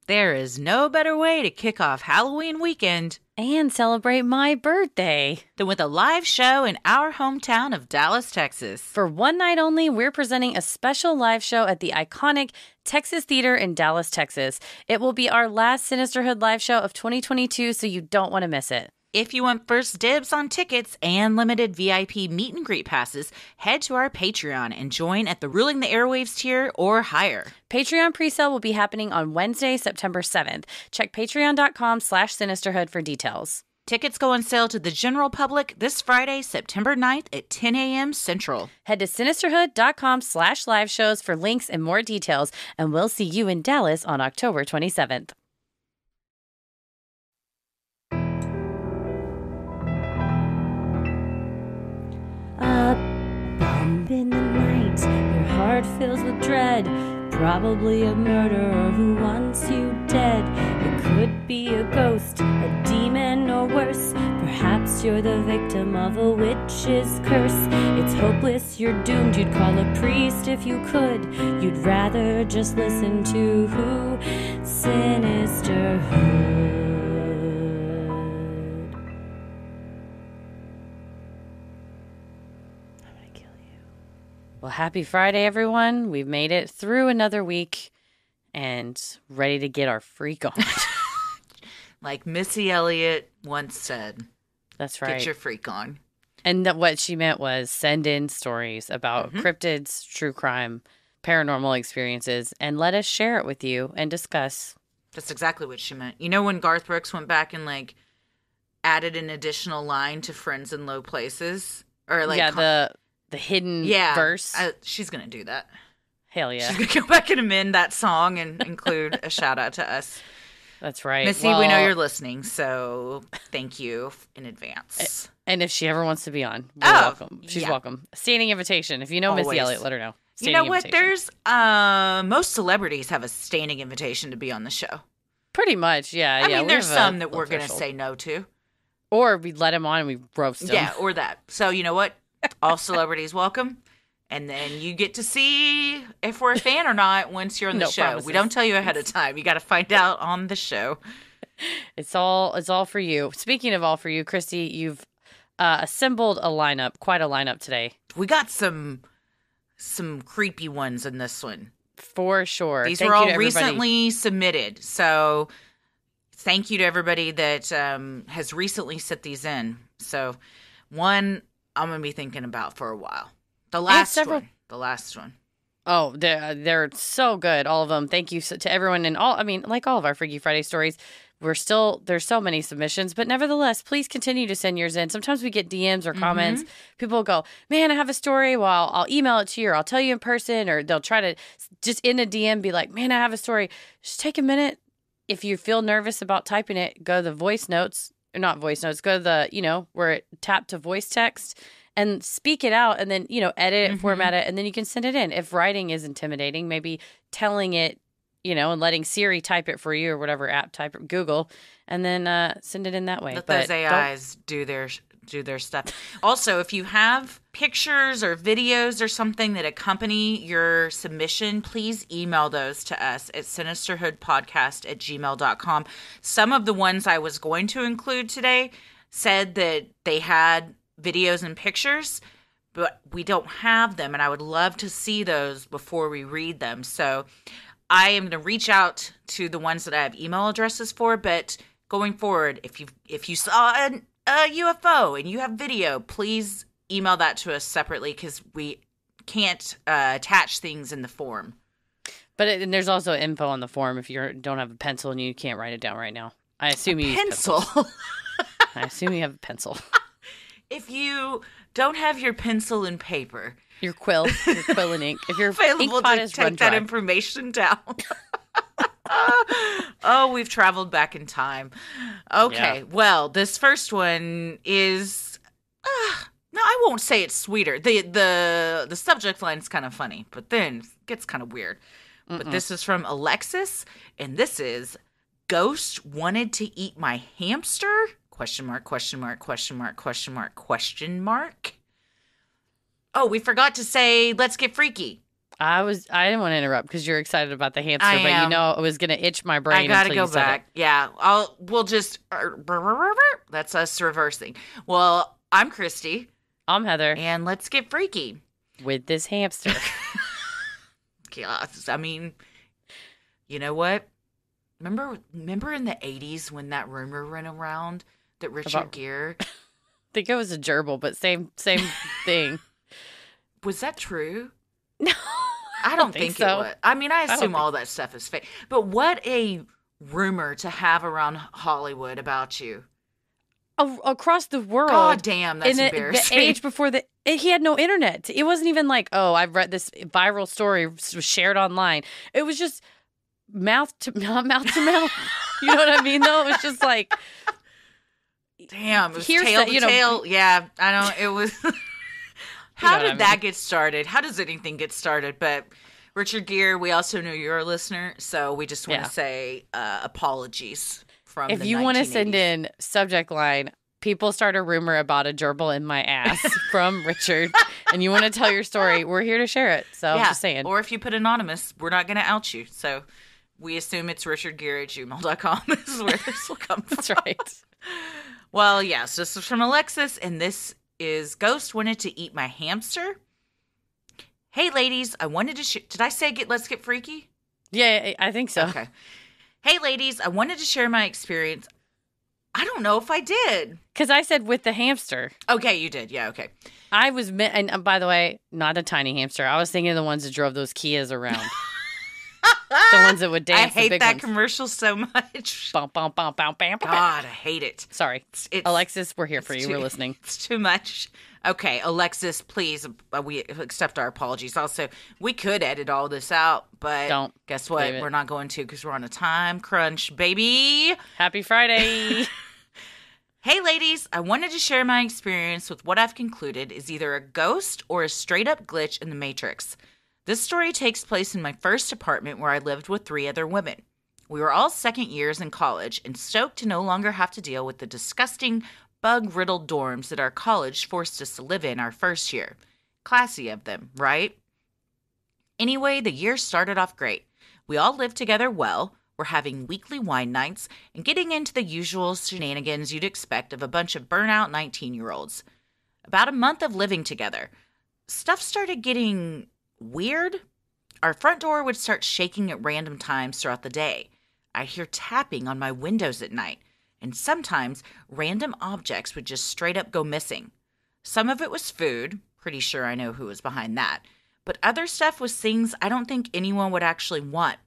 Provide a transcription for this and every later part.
There is no better way to kick off Halloween weekend and celebrate my birthday than with a live show in our hometown of Dallas, Texas. For one night only, we're presenting a special live show at the iconic Texas Theater in Dallas, Texas. It will be our last Sinisterhood live show of 2022, so you don't want to miss it. If you want first dibs on tickets and limited VIP meet and greet passes, head to our Patreon and join at the Ruling the Airwaves tier or higher. Patreon presale will be happening on Wednesday, September 7th. Check patreon.com/Sinisterhood for details. Tickets go on sale to the general public this Friday, September 9th at 10 a.m. Central. Head to Sinisterhood.com/live shows for links and more details, and we'll see you in Dallas on October 27th. A bump in the night, your heart fills with dread. Probably a murderer who wants you dead. It could be a ghost, a demon, or worse. Perhaps you're the victim of a witch's curse. It's hopeless, you're doomed. You'd call a priest if you could. You'd rather just listen to Sinisterhood. Well, happy Friday, everyone. We've made it through another week and ready to get our freak on. Like Missy Elliott once said. That's right. Get your freak on. And what she meant was send in stories about cryptids, true crime, paranormal experiences, and let us share it with you and discuss. That's exactly what she meant. You know when Garth Brooks went back and added an additional line to Friends in Low Places? Or the hidden verse. She's going to do that. Hell yeah. She's going to go back and amend that song and include a shout out to us. That's right. Missy, we know you're listening, so thank you in advance. And if she ever wants to be on, we're welcome. She's welcome. Standing invitation. If you know Missy Elliott, let her know. You know what? There's most celebrities have a standing invitation to be on the show. Pretty much, yeah. I mean, there's some that we're going to say no to. Or we let him on and we roast him. Yeah, or that. So you know what? All celebrities welcome. And then you get to see if we're a fan or not once you're on the show. Promises. We don't tell you ahead of time. You got to find out on the show. It's all for you. Speaking of all for you, Christy, you've assembled a lineup, quite a lineup today. We got some creepy ones in this one. For sure. These were all recently submitted. So thank you to everybody that has recently sent these in. So one I'm going to be thinking about for a while. The last one. Oh, they're so good, all of them. Thank you to everyone and all. I mean, like all of our Freaky Friday stories, there's so many submissions, but nevertheless, please continue to send yours in. Sometimes we get DMs or comments. People will go, man, I have a story. Well, I'll email it to you or I'll tell you in person, or they'll try to just in a DM be like, man, I have a story. Just take a minute. If you feel nervous about typing it, go to the voice notes. Not voice notes, go to the, where it tap to voice text and speak it out and then, edit it, format it, and then you can send it in. If writing is intimidating, maybe telling it, and letting Siri type it for you or whatever app, type it, Google, and then send it in that way. Let those AIs do their stuff. Also, if you have pictures or videos or something that accompany your submission, please email those to us at sinisterhoodpodcast@gmail.com. Some of the ones I was going to include today said that they had videos and pictures, but we don't have them, and I would love to see those before we read them. So I am going to reach out to the ones that I have email addresses for, but going forward, if you saw a UFO and you have video, please email that to us separately because we can't attach things in the form. But there's also info on the form if you don't have a pencil and you can't write it down right now. I assume you use pencil. I assume you have a pencil. If you don't have your pencil and paper, your quill and ink. If you're available to take that information down. Oh, we've traveled back in time. Okay, well, this first one is no, I won't say it's sweeter. The subject line is kind of funny, but then it gets kind of weird. But this is from Alexis, and this is Ghost wanted to eat my hamster? Question mark, question mark, question mark, question mark, question mark. Oh, we forgot to say, let's get freaky. I didn't want to interrupt because you're excited about the hamster, but am. you know it was going to itch my brain. I gotta until go you said back. it. Yeah, we'll just that's us reversing. Well, I'm Christy, I'm Heather and let's get freaky with this hamster. God, I mean, you know what? Remember in the 80s when that rumor went around that Richard Gere I think it was a gerbil, but same thing. was that true? No, I don't think so. it was. I mean, I assume think all that stuff is fake. But what a rumor to have around Hollywood about you. Across the world. God damn, that's in embarrassing. the age before he had no internet. It wasn't even like, oh, I've read this viral story was shared online. It was just mouth to mouth. You know what I mean? Though it was just like, damn, it was here's tail the- to you know- tail. Yeah, I don't. It was. How know what did I that mean. get started? How does anything get started? But Richard Gere, we also know you're a listener, so we just want to Yeah. say apologies from. if the you want to 1980s. send in subject line, people start a rumor about a gerbil in my ass from Richard, and you want to tell your story, we're here to share it. So I'm just saying. Or if you put anonymous, we're not going to out you. So we assume it's richardgere@gmail.com is where this will come from. That's right. Well, yes, this is from Alexis, and this is Ghost wanted to eat my hamster. Hey, ladies, I wanted to did I say let's get freaky? Yeah, I think so. Okay. Hey, ladies, I wanted to share my experience. I don't know if I did. Because I said with the hamster. Okay, you did. Yeah, okay. I was, and by the way, not a tiny hamster. I was thinking of the ones that drove those Kias around. The ones that would dance. I the hate big that ones. commercial so much. Bum, bum, bum, bum, bam, bam. God, I hate it. Sorry. It's- Alexis, we're here for you. too- We're listening. It's too much. Okay, Alexis, please, we accept our apologies. Also, we could edit all this out, but Don't. guess what? Leave it. We're not going to because we're on a time crunch, baby. Happy Friday. Hey, ladies, I wanted to share my experience with what I've concluded is either a ghost or a straight-up glitch in the Matrix. This story takes place in my first apartment where I lived with 3 other women. We were all second years in college and stoked to no longer have to deal with the disgusting, bug-riddled dorms that our college forced us to live in our first year. Classy of them, right? Anyway, the year started off great. We all lived together well, were having weekly wine nights, and getting into the usual shenanigans you'd expect of a bunch of burnout 19-year-olds. About a month of living together, stuff started getting weird. Our front door would start shaking at random times throughout the day. I'd hear tapping on my windows at night, and sometimes random objects would just straight up go missing. Some of it was food, pretty sure I know who was behind that, but other stuff was things I don't think anyone would actually want.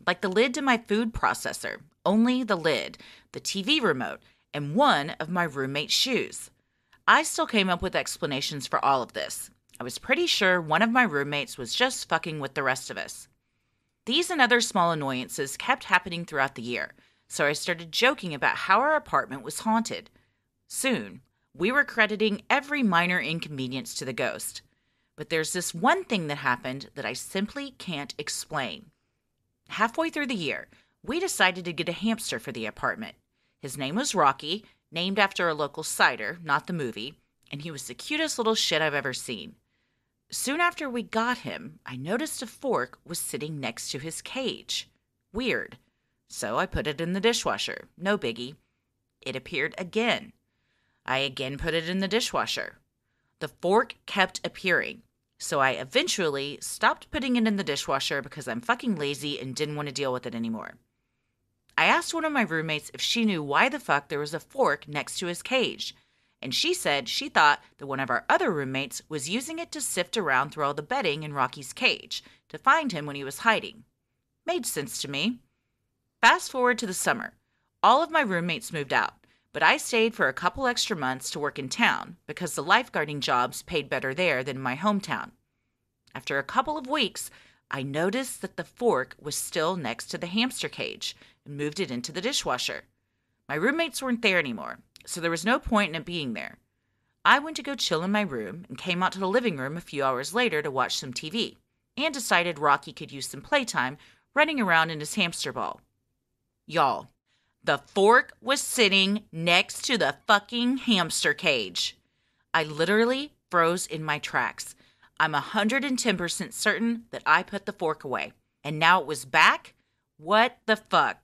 Like the lid to my food processor, only the lid, the TV remote, and one of my roommate's shoes. I still came up with explanations for all of this. I was pretty sure one of my roommates was just fucking with the rest of us. These and other small annoyances kept happening throughout the year, so I started joking about how our apartment was haunted. Soon, we were crediting every minor inconvenience to the ghost. But there's this one thing that happened that I simply can't explain. Halfway through the year, we decided to get a hamster for the apartment. His name was Rocky, named after a local cider, not the movie, and he was the cutest little shit I've ever seen. Soon after we got him, I noticed a fork was sitting next to his cage. Weird. So I put it in the dishwasher. No biggie. It appeared again. I again put it in the dishwasher. The fork kept appearing. So I eventually stopped putting it in the dishwasher because I'm fucking lazy and didn't want to deal with it anymore. I asked one of my roommates if she knew why the fuck there was a fork next to his cage, and she said she thought that one of our other roommates was using it to sift around through all the bedding in Rocky's cage to find him when he was hiding. Made sense to me. Fast forward to the summer. All of my roommates moved out, but I stayed for a couple extra months to work in town because the lifeguarding jobs paid better there than in my hometown. After a couple of weeks, I noticed that the fork was still next to the hamster cage and moved it into the dishwasher. My roommates weren't there anymore, so there was no point in it being there. I went to go chill in my room and came out to the living room a few hours later to watch some TV and decided Rocky could use some playtime running around in his hamster ball. Y'all, the fork was sitting next to the fucking hamster cage. I literally froze in my tracks. I'm 110% certain that I put the fork away. And now it was back? What the fuck?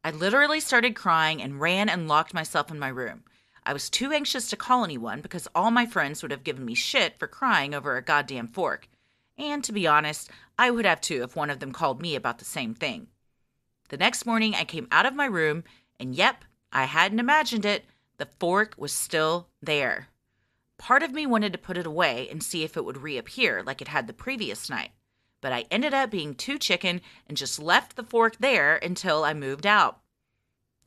I literally started crying and ran and locked myself in my room. I was too anxious to call anyone because all my friends would have given me shit for crying over a goddamn fork. And to be honest, I would have too if one of them called me about the same thing. The next morning, I came out of my room, and yep, I hadn't imagined it, the fork was still there. Part of me wanted to put it away and see if it would reappear like it had the previous night, but I ended up being too chicken and just left the fork there until I moved out.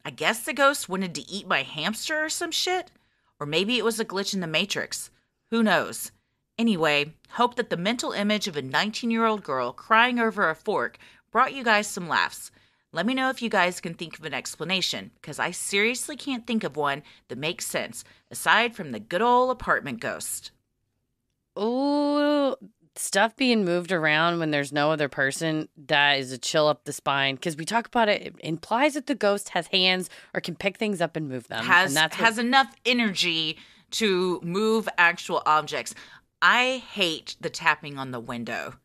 I guess the ghost wanted to eat my hamster or some shit, or maybe it was a glitch in the Matrix. Who knows? Anyway, hope that the mental image of a 19-year-old girl crying over a fork brought you guys some laughs. Let me know if you guys can think of an explanation, because I seriously can't think of one that makes sense, aside from the good old apartment ghost. Ooh, stuff being moved around when there's no other person, that is a chill up the spine. Because we talk about it implies that the ghost has hands or can pick things up and move them. Has enough energy to move actual objects. I hate the tapping on the window.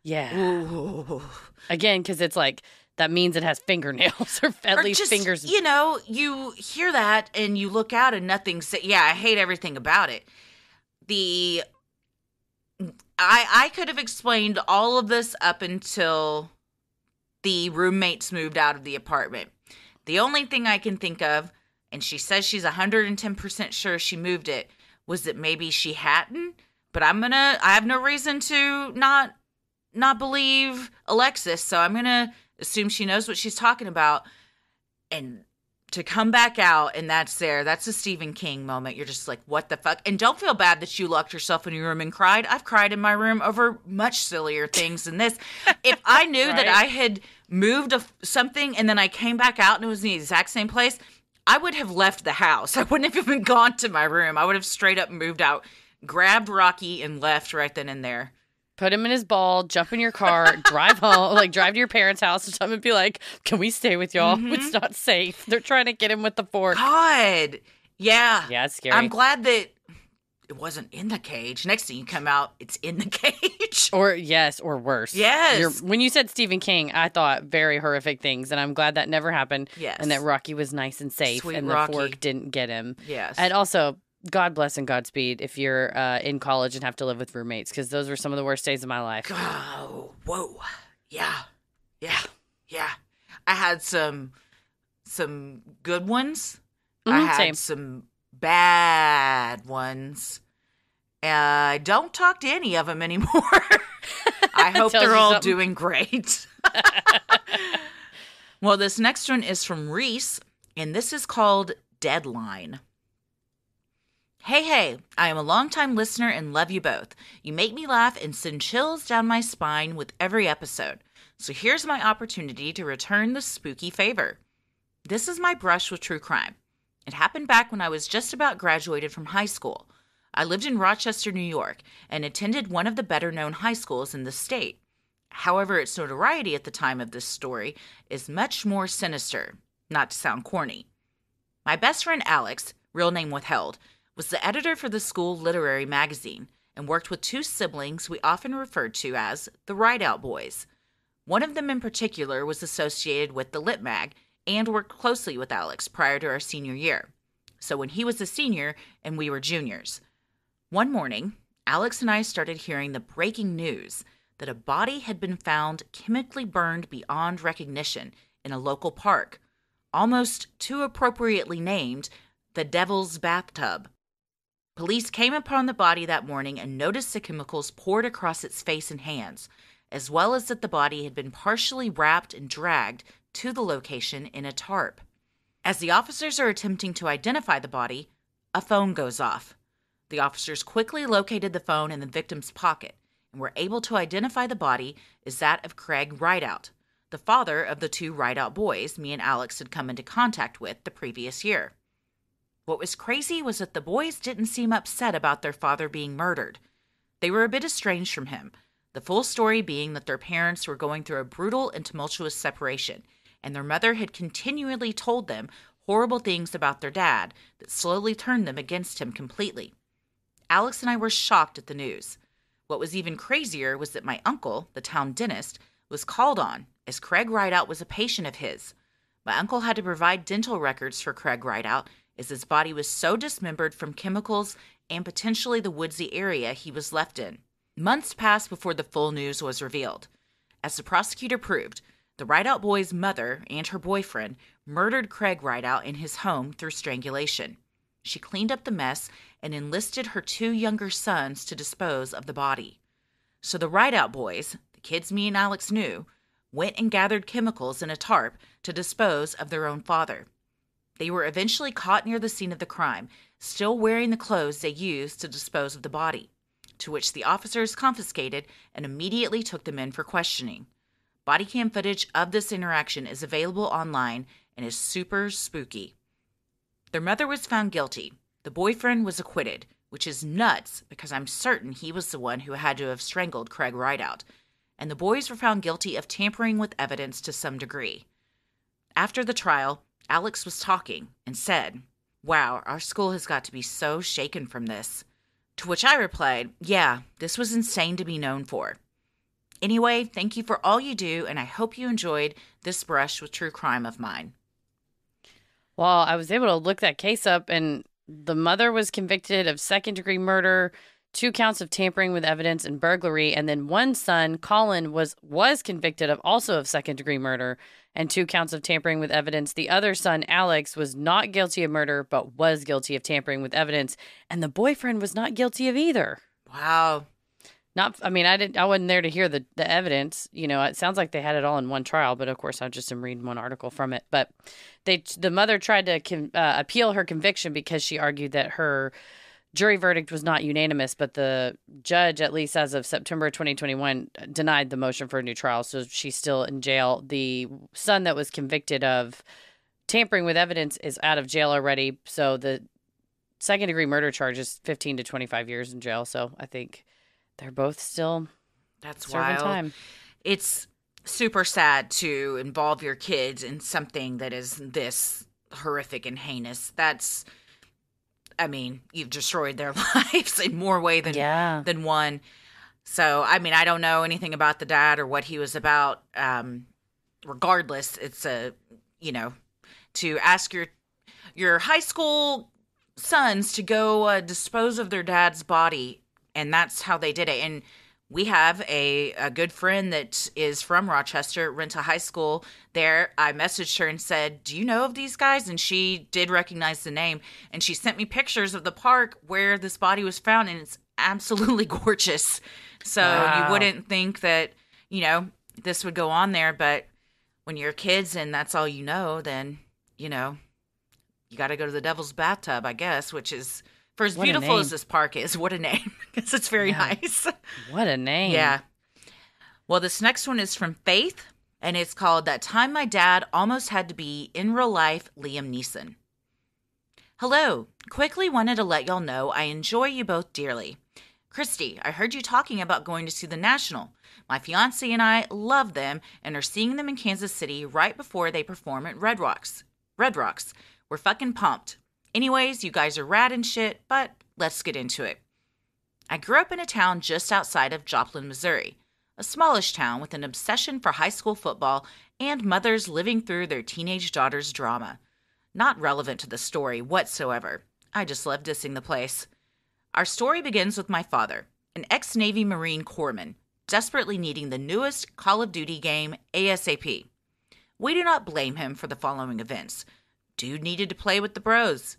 Yeah. Ooh. Again, because it's like, that means it has fingernails or at least just, fingers. You know, you hear that and you look out and nothing's... Yeah, I hate everything about it. I could have explained all of this up until the roommates moved out of the apartment. The only thing I can think of, and she says she's 110% sure she moved it, was that maybe she hadn't. But I have no reason to not believe Alexis, so I'm gonna assume she knows what she's talking about. And to come back out and that's there, that's a Stephen King moment. You're just like, what the fuck? And don't feel bad that you locked yourself in your room and cried. I've cried in my room over much sillier things than this. If I knew Right? that I had moved something and then I came back out and it was in the exact same place, I would have left the house. I wouldn't have even gone to my room. I would have straight up moved out, grabbed Rocky, and left right then and there. Put him in his ball, jump in your car, drive home, like drive to your parents' house or something and be like, can we stay with y'all? Mm-hmm. It's not safe. They're trying to get him with the fork. God. Yeah. Yeah, it's scary. I'm glad that it wasn't in the cage. Next thing you come out, it's in the cage. Or worse. Yes. When you said Stephen King, I thought very horrific things, and I'm glad that never happened. Yes. And that Rocky was nice and safe, Sweet and Rocky. the fork didn't get him. Yes. And also, God bless and Godspeed if you're in college and have to live with roommates, because those were some of the worst days of my life. Oh, whoa. Yeah. I had some good ones. I had same. some bad ones. I don't talk to any of them anymore. I hope they're all doing great. Well, this next one is from Reese, and this is called Deadline. Hey, I am a longtime listener and love you both. You make me laugh and send chills down my spine with every episode. So here's my opportunity to return the spooky favor. This is my brush with true crime. It happened back when I was just about graduated from high school. I lived in Rochester, New York, and attended one of the better-known high schools in the state. However, its notoriety at the time of this story is much more sinister, not to sound corny. My best friend Alex, real name withheld, was the editor for the school literary magazine and worked with two siblings we often referred to as the Rideout Boys. One of them in particular was associated with the Lit Mag and worked closely with Alex prior to our senior year. So when he was a senior and we were juniors. One morning, Alex and I started hearing the breaking news that a body had been found chemically burned beyond recognition in a local park, almost too appropriately named the Devil's Bathtub. Police came upon the body that morning and noticed the chemicals poured across its face and hands, as well as that the body had been partially wrapped and dragged to the location in a tarp. As the officers are attempting to identify the body, a phone goes off. The officers quickly located the phone in the victim's pocket and were able to identify the body as that of Craig Rideout, the father of the two Rideout boys me and Alex had come into contact with the previous year. What was crazy was that the boys didn't seem upset about their father being murdered. They were a bit estranged from him, the full story being that their parents were going through a brutal and tumultuous separation, and their mother had continually told them horrible things about their dad that slowly turned them against him completely. Alex and I were shocked at the news. What was even crazier was that my uncle, the town dentist, was called on, as Craig Rideout was a patient of his. My uncle had to provide dental records for Craig Rideout, as his body was so dismembered from chemicals and potentially the woodsy area he was left in. Months passed before the full news was revealed. As the prosecutor proved, the Rideout boy's mother and her boyfriend murdered Craig Rideout in his home through strangulation. She cleaned up the mess and enlisted her 2 younger sons to dispose of the body. So the Rideout boys, the kids me and Alex knew, went and gathered chemicals in a tarp to dispose of their own father. They were eventually caught near the scene of the crime, still wearing the clothes they used to dispose of the body, to which the officers confiscated and immediately took them in for questioning. Body cam footage of this interaction is available online and is super spooky. Their mother was found guilty. The boyfriend was acquitted, which is nuts because I'm certain he was the one who had to have strangled Craig Rideout. And the boys were found guilty of tampering with evidence to some degree. After the trial, Alex was talking and said, "Wow, our school has got to be so shaken from this." To which I replied, "Yeah, this was insane to be known for." Anyway, thank you for all you do, and I hope you enjoyed this brush with true crime of mine. Well, I was able to look that case up, and the mother was convicted of second-degree murder, 2 counts of tampering with evidence and burglary, and then one son, Colin, was convicted of second-degree murder and 2 counts of tampering with evidence. The other son, Alex, was not guilty of murder, but was guilty of tampering with evidence, and the boyfriend was not guilty of either. Wow. I wasn't there to hear the evidence. It sounds like they had it all in one trial, but of course I just am reading one article from it. But the mother tried to appeal her conviction because she argued that her jury verdict was not unanimous, but the judge, at least as of September 2021, denied the motion for a new trial. So she's still in jail. The son that was convicted of tampering with evidence is out of jail already. So the second-degree murder charge is 15 to 25 years in jail. So I think they're both still serving time. It's super sad to involve your kids in something that is this horrific and heinous. You've destroyed their lives in more way than one. So, I don't know anything about the dad or what he was about. Regardless, it's to ask your high school sons to go dispose of their dad's body. And that's how they did it. And we have a good friend that is from Rochester, went to high school there. I messaged her and said, "Do you know of these guys?" And she did recognize the name. And she sent me pictures of the park where this body was found. And it's absolutely gorgeous. So You wouldn't think that, this would go on there. But when you're kids and that's all you know, then, you got to go to the Devil's Bathtub, I guess, which is... For as beautiful as this park is, what a name. Because it's very nice. What a name. Yeah. Well, this next one is from Faith, and it's called That Time My Dad Almost Had to Be in Real Life Liam Neeson. Hello. Quickly wanted to let y'all know I enjoy you both dearly. Christy, I heard you talking about going to see the National. My fiance and I love them and are seeing them in Kansas City right before they perform at Red Rocks. We're fucking pumped. Anyways, you guys are rad and shit, but let's get into it. I grew up in a town just outside of Joplin, Missouri, a smallish town with an obsession for high school football and mothers living through their teenage daughter's drama. Not relevant to the story whatsoever. I just love dissing the place. Our story begins with my father, an ex-Navy Marine corpsman, desperately needing the newest Call of Duty game ASAP. We do not blame him for the following events. Dude needed to play with the bros.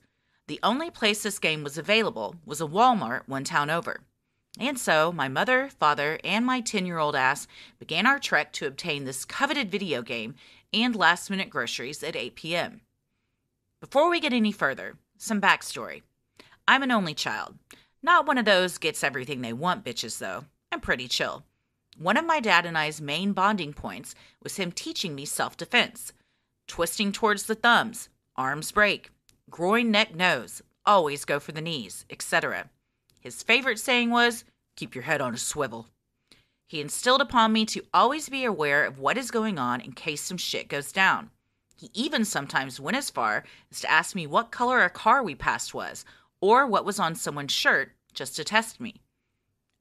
The only place this game was available was a Walmart one town over. And so my mother, father, and my 10-year-old ass began our trek to obtain this coveted video game and last-minute groceries at 8 p.m. Before we get any further, some backstory. I'm an only child. Not one of those gets everything they want bitches, though. I'm pretty chill. One of my dad and I's main bonding points was him teaching me self-defense. Twisting towards the thumbs, arms break, groin, neck, nose, always go for the knees, etc. His favorite saying was, "Keep your head on a swivel." He instilled upon me to always be aware of what is going on in case some shit goes down. He even sometimes went as far as to ask me what color a car we passed was, or what was on someone's shirt, just to test me.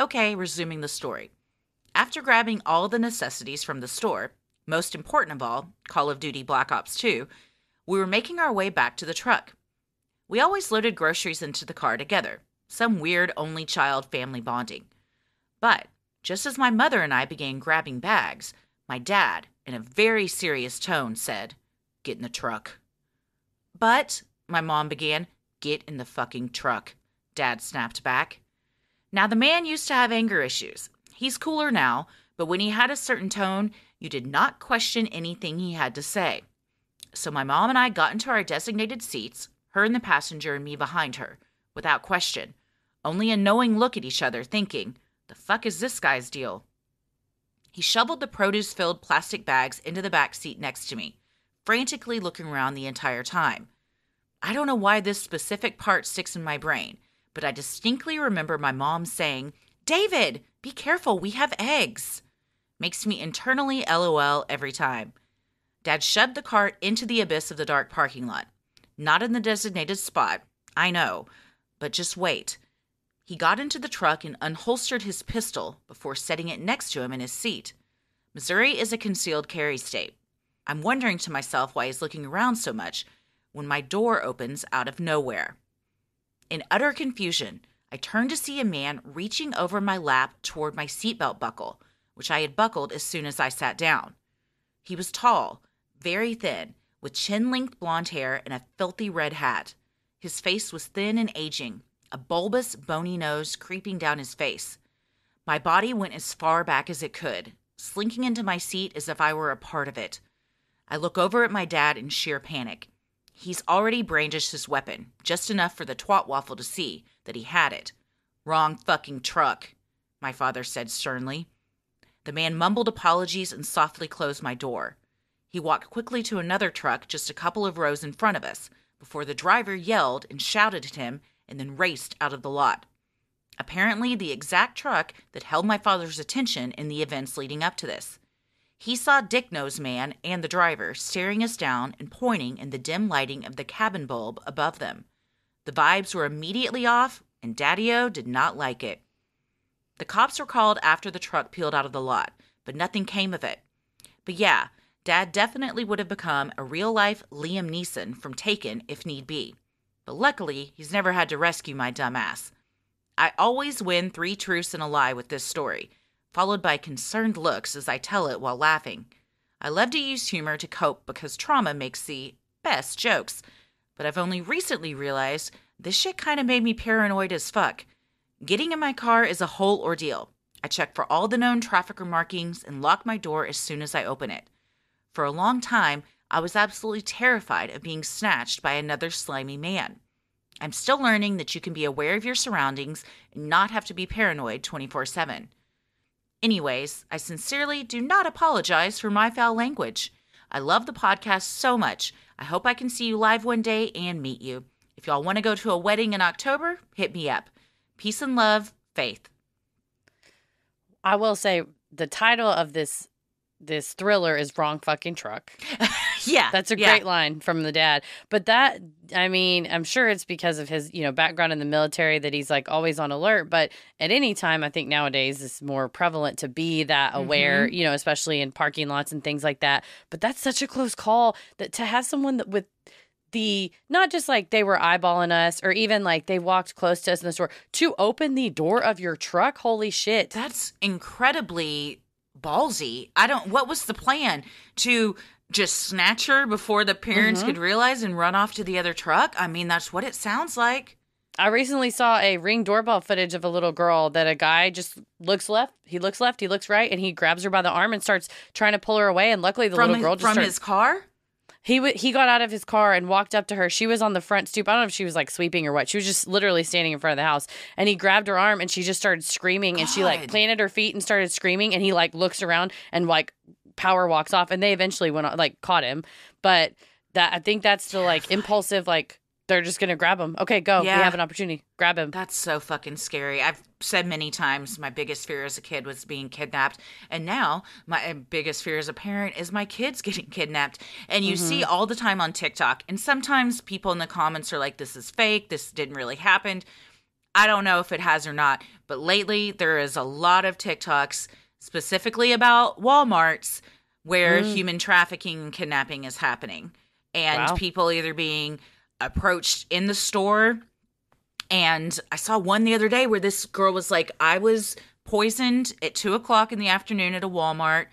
Okay, resuming the story. After grabbing all the necessities from the store, most important of all, Call of Duty Black Ops 2, we were making our way back to the truck. We always loaded groceries into the car together, some weird only child family bonding. But just as my mother and I began grabbing bags, my dad, in a very serious tone, said, "Get in the truck." "But," my mom began. "Get in the fucking truck," Dad snapped back. Now, the man used to have anger issues. He's cooler now, but when he had a certain tone, you did not question anything he had to say. So my mom and I got into our designated seats, her in the passenger and me behind her, without question, only a knowing look at each other, thinking, the fuck is this guy's deal? He shoveled the produce-filled plastic bags into the back seat next to me, frantically looking around the entire time. I don't know why this specific part sticks in my brain, but I distinctly remember my mom saying, "David, be careful, we have eggs." Makes me internally LOL every time. Dad shoved the cart into the abyss of the dark parking lot. Not in the designated spot, I know, but just wait. He got into the truck and unholstered his pistol before setting it next to him in his seat. Missouri is a concealed carry state. I'm wondering to myself why he's looking around so much when my door opens out of nowhere. In utter confusion, I turned to see a man reaching over my lap toward my seatbelt buckle, which I had buckled as soon as I sat down. He was tall, very thin, with chin-length blonde hair and a filthy red hat. His face was thin and aging, a bulbous, bony nose creeping down his face. My body went as far back as it could, slinking into my seat as if I were a part of it. I look over at my dad in sheer panic. He's already brandished his weapon, just enough for the twat waffle to see that he had it. "Wrong fucking truck," my father said sternly. The man mumbled apologies and softly closed my door. He walked quickly to another truck just a couple of rows in front of us, before the driver yelled and shouted at him and then raced out of the lot. Apparently the exact truck that held my father's attention in the events leading up to this. He saw Dick Nose Man and the driver staring us down and pointing in the dim lighting of the cabin bulb above them. The vibes were immediately off, and Daddy-O did not like it. The cops were called after the truck peeled out of the lot, but nothing came of it. But yeah, Dad definitely would have become a real-life Liam Neeson from Taken if need be. But luckily, he's never had to rescue my dumb ass. I always win 3 truths and a lie with this story, followed by concerned looks as I tell it while laughing. I love to use humor to cope because trauma makes the best jokes, but I've only recently realized this shit kind of made me paranoid as fuck. Getting in my car is a whole ordeal. I check for all the known trafficker markings and lock my door as soon as I open it. For a long time, I was absolutely terrified of being snatched by another slimy man. I'm still learning that you can be aware of your surroundings and not have to be paranoid 24/7. Anyways, I sincerely do not apologize for my foul language. I love the podcast so much. I hope I can see you live one day and meet you. If y'all want to go to a wedding in October, hit me up. Peace and love, Faith. I will say the title of this thriller is Wrong Fucking Truck. Yeah. That's a great line from the dad. But that, I mean, I'm sure it's because of his, background in the military that he's like always on alert. But at any time, I think nowadays it's more prevalent to be that aware, especially in parking lots and things like that. But that's such a close call that to have someone that with not just like they were eyeballing us or even like they walked close to us in the store to open the door of your truck. Holy shit. That's incredibly ballsy. What was the plan? To just snatch her before the parents could realize and run off to the other truck? I mean, that's what it sounds like. I recently saw a Ring doorbell footage of a little girl that a guy just looks left, he looks right, and he grabs her by the arm and starts trying to pull her away. And luckily the little girl just his car? He got out of his car and walked up to her. She was on the front stoop. I don't know if she was like sweeping or what. She was just literally standing in front of the house. And he grabbed her arm and she just started screaming. And she like planted her feet and started screaming. And he like looks around and like power walks off. And they eventually went on, like caught him. But I think that's the like impulsive like they're just gonna grab him. Okay, go. Yeah. We have an opportunity. Grab him. That's so fucking scary. I've said many times my biggest fear as a kid was being kidnapped. And now my biggest fear as a parent is my kids getting kidnapped. And you see all the time on TikTok. And sometimes people in the comments are like, this is fake. This didn't really happen. I don't know if it has or not. But lately, there is a lot of TikToks specifically about Walmarts where human trafficking and kidnapping is happening. And Wow. people either being approached in the store. And I saw one the other day where this girl was like, I was poisoned at 2:00 in the afternoon at a Walmart,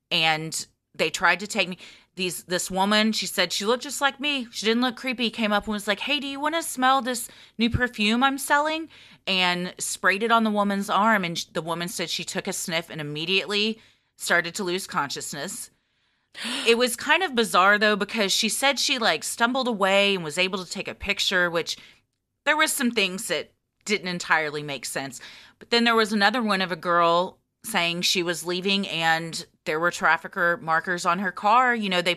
and they tried to take me. This woman, she said she looked just like me. She didn't look creepy. Came up and was like, "Hey, do you want to smell this new perfume I'm selling?" And sprayed it on the woman's arm. And the woman said she took a sniff and immediately started to lose consciousness. It was kind of bizarre though, because she said she like stumbled away and was able to take a picture, which there was some things that didn't entirely make sense. But then there was another one of a girl saying she was leaving and there were trafficker markers on her car. You know, they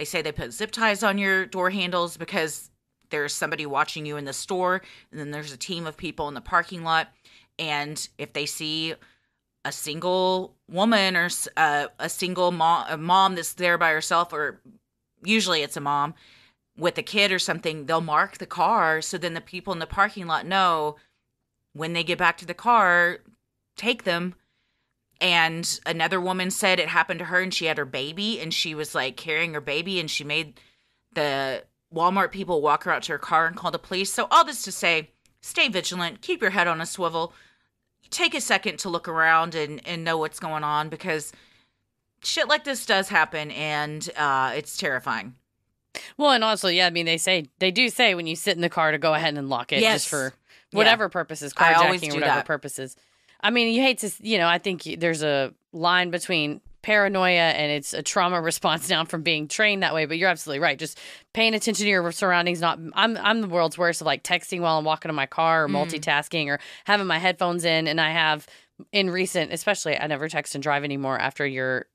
say they put zip ties on your door handles because there's somebody watching you in the store, and then there's a team of people in the parking lot. And if they see a single woman or a single mom that's there by herself, or usually it's a mom with a kid or something, they'll mark the car. So then the people in the parking lot know when they get back to the car, take them. And another woman said it happened to her and she had her baby and she was like carrying her baby and she made the Walmart people walk her out to her car and call the police. So all this to say, stay vigilant, keep your head on a swivel, take a second to look around and know what's going on, because shit like this does happen and it's terrifying. Well, and also, yeah, I mean, they do say when you sit in the car to go ahead and lock it, just for whatever purposes, carjacking or whatever purposes. I mean, you hate to, I think there's a line between paranoia and it's a trauma response down from being trained that way. But you're absolutely right. Just paying attention to your surroundings. I'm the world's worst of like texting while I'm walking in my car or multitasking or having my headphones in. And I have especially I never text and drive anymore after your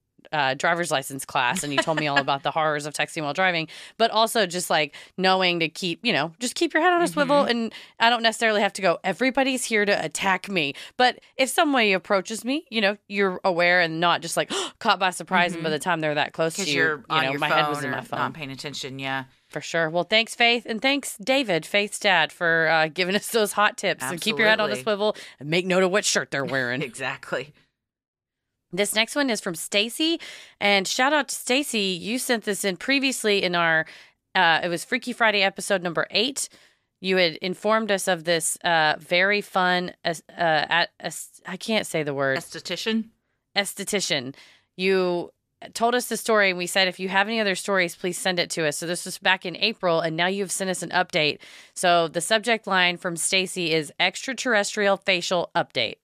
driver's license class, and you told me all about the horrors of texting while driving, but also just like knowing to keep your head on a swivel. And I don't necessarily have to go, everybody's here to attack me, but if somebody approaches me, you're aware and not just like caught by surprise. And by the time they're that close to you, you're on your my phone head was in my phone, not paying attention. Yeah, for sure. Well, thanks, Faith, and thanks, David, Faith's dad, for giving us those hot tips. Absolutely. So keep your head on a swivel and make note of what shirt they're wearing. Exactly. This next one is from Stacy, and shout out to Stacy. You sent this in previously in our, it was Freaky Friday episode number 8. You had informed us of this very fun, I can't say the word. Esthetician. You told us the story, and we said if you have any other stories, please send it to us. So this was back in April, and now you've sent us an update. So the subject line from Stacy is Extraterrestrial Facial Update.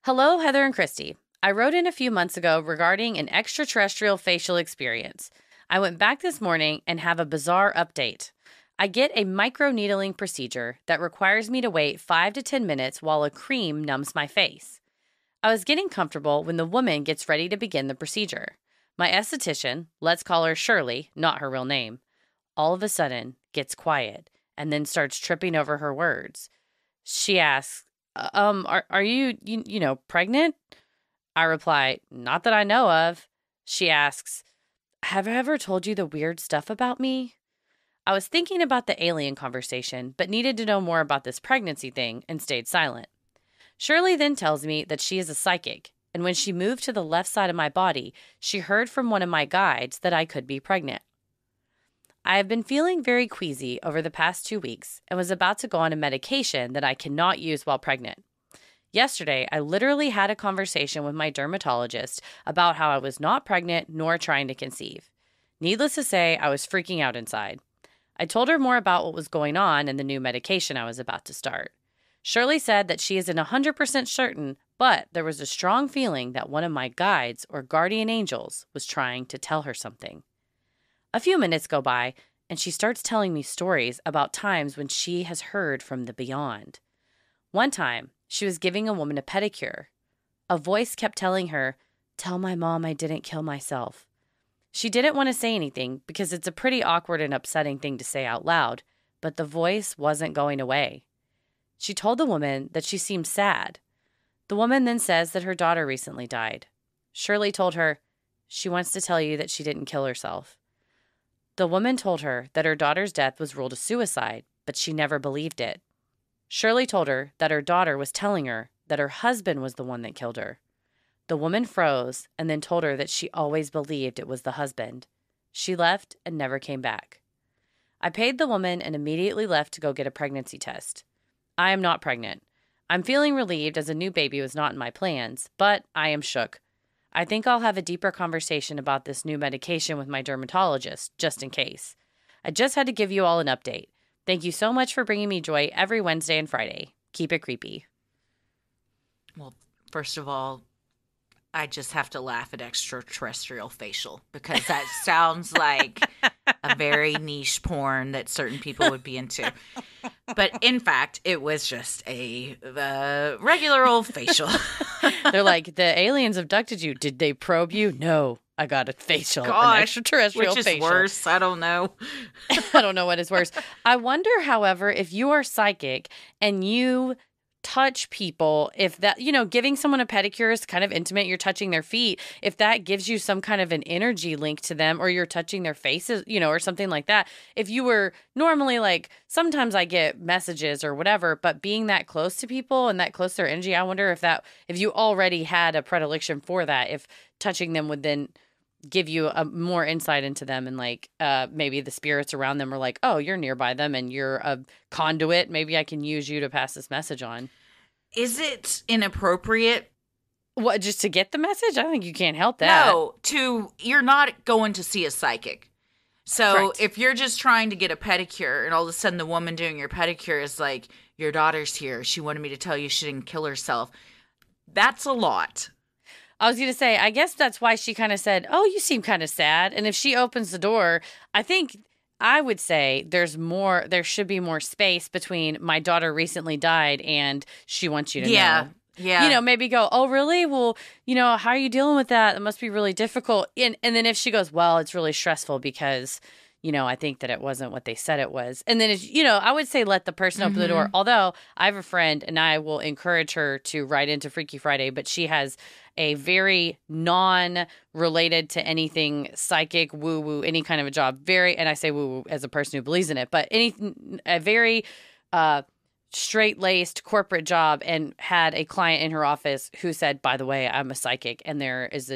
Hello, Heather and Christy. I wrote in a few months ago regarding an extraterrestrial facial experience. I went back this morning and have a bizarre update. I get a microneedling procedure that requires me to wait 5 to 10 minutes while a cream numbs my face. I was getting comfortable when the woman gets ready to begin the procedure. My esthetician, let's call her Shirley, not her real name, all of a sudden gets quiet and then starts tripping over her words. She asks, are you pregnant? I reply, not that I know of. She asks, have I ever told you the weird stuff about me? I was thinking about the alien conversation, but needed to know more about this pregnancy thing and stayed silent. Shirley then tells me that she is a psychic, and when she moved to the left side of my body, she heard from one of my guides that I could be pregnant. I have been feeling very queasy over the past 2 weeks and was about to go on a medication that I cannot use while pregnant. Yesterday, I literally had a conversation with my dermatologist about how I was not pregnant nor trying to conceive. Needless to say, I was freaking out inside. I told her more about what was going on and the new medication I was about to start. Shirley said that she isn't 100% certain, but there was a strong feeling that one of my guides or guardian angels was trying to tell her something. A few minutes go by, and she starts telling me stories about times when she has heard from the beyond. One time, she was giving a woman a pedicure. A voice kept telling her, "Tell my mom I didn't kill myself." She didn't want to say anything because it's a pretty awkward and upsetting thing to say out loud, but the voice wasn't going away. She told the woman that she seemed sad. The woman then says that her daughter recently died. Shirley told her, she wants to tell you that she didn't kill herself. The woman told her that her daughter's death was ruled a suicide, but she never believed it. Shirley told her that her daughter was telling her that her husband was the one that killed her. The woman froze and then told her that she always believed it was the husband. She left and never came back. I paid the woman and immediately left to go get a pregnancy test. I am not pregnant. I'm feeling relieved as a new baby was not in my plans, but I am shook. I think I'll have a deeper conversation about this new medication with my dermatologist, just in case. I just had to give you all an update. Thank you so much for bringing me joy every Wednesday and Friday. Keep it creepy. Well, first of all, I just have to laugh at extraterrestrial facial because that sounds like a very niche porn that certain people would be into. But in fact, it was just a regular old facial. They're like, the aliens abducted you. Did they probe you? No, I got a facial. An extraterrestrial which is facial. worse? I don't know. I don't know what is worse. I wonder, however, if you are psychic and you touch people, if that, giving someone a pedicure is kind of intimate, you're touching their feet, if that gives you some kind of an energy link to them, or you're touching their faces, or something like that. If you were normally like, sometimes I get messages or whatever, but being that close to people and that close to their energy, I wonder if you already had a predilection for that, if touching them would then give you a more insight into them, and like maybe the spirits around them are like, oh, you're nearby them and you're a conduit. Maybe I can use you to pass this message on. Is it inappropriate? What, just to get the message? I think you can't help that. No, you're not going to see a psychic. So Correct. If you're just trying to get a pedicure and all of a sudden the woman doing your pedicure is like, your daughter's here, she wanted me to tell you she didn't kill herself, that's a lot. I was going to say, I guess that's why she kind of said, oh, you seem kind of sad. And if she opens the door, I would say there should be more space between my daughter recently died and she wants you to know. Yeah. Maybe go, oh, really? Well, how are you dealing with that? It must be really difficult. And then if she goes, well, it's really stressful because, I think that it wasn't what they said it was. And then, I would say let the person open the door. Although I have a friend and I will encourage her to write into Freaky Friday, but she has a very non-related to anything psychic, woo-woo, any kind of a job. And I say woo-woo as a person who believes in it, but a very straight-laced corporate job, and had a client in her office who said, by the way, I'm a psychic and there is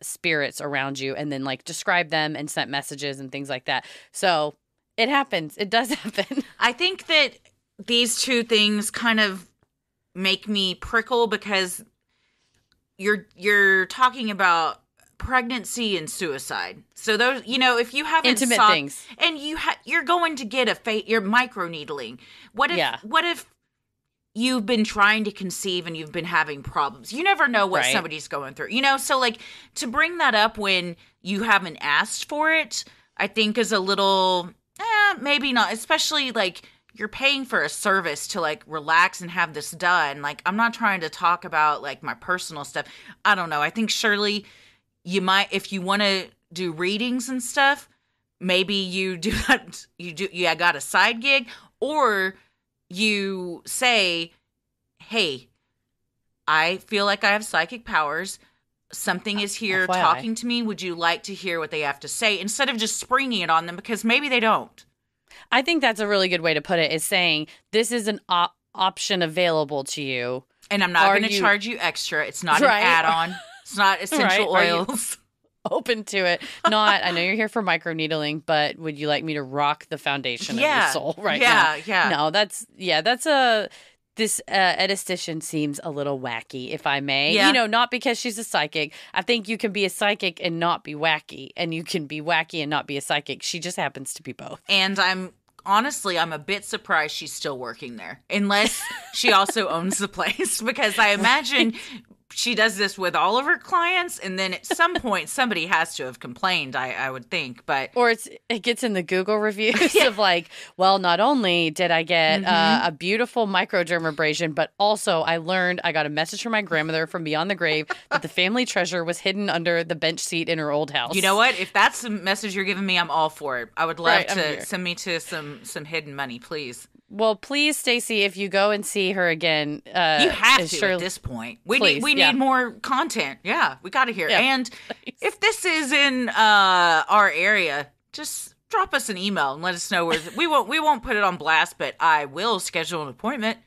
spirits around you, and then like described them and sent messages and things like that. So it happens. It does happen. I think that these two things kind of make me prickle because you're talking about pregnancy and suicide. So those, if you haven't intimate things, and you're going to get you're microneedling. What if you've been trying to conceive and you've been having problems? You never know what somebody's going through, so like to bring that up when you haven't asked for it, I think is a little, maybe not, especially like you're paying for a service to like relax and have this done. Like, I'm not trying to talk about like my personal stuff. I don't know. I think surely you might, if you want to do readings and stuff, maybe you do that. You got a side gig, or you say, hey, I feel like I have psychic powers. Something is here FYI. Talking to me. Would you like to hear what they have to say? Instead of just springing it on them, because maybe they don't. I think that's a really good way to put it, is saying this is an option available to you. And I'm not going to charge you extra. It's not an add-on. It's not essential oils. Open to it. Not, I know you're here for microneedling, but would you like me to rock the foundation of your soul right now? Yeah. No, this esthetician seems a little wacky, if I may. Yeah. Not because she's a psychic. I think you can be a psychic and not be wacky, and you can be wacky and not be a psychic. She just happens to be both. And I'm a bit surprised she's still working there, unless she also owns the place, because I imagine she does this with all of her clients, and then at some point somebody has to have complained, I would think. But or it gets in the Google reviews of like, well, not only did I get a beautiful microdermabrasion, but also I got a message from my grandmother from beyond the grave that the family treasure was hidden under the bench seat in her old house. You know what? If that's the message you're giving me, I'm all for it. I would love to send me to some hidden money, please. Well, please, Stacey, if you go and see her again, you have to at this point. We need more content. Yeah, we got to hear. Yeah, and if this is in our area, just drop us an email and let us know where we won't put it on blast, but I will schedule an appointment.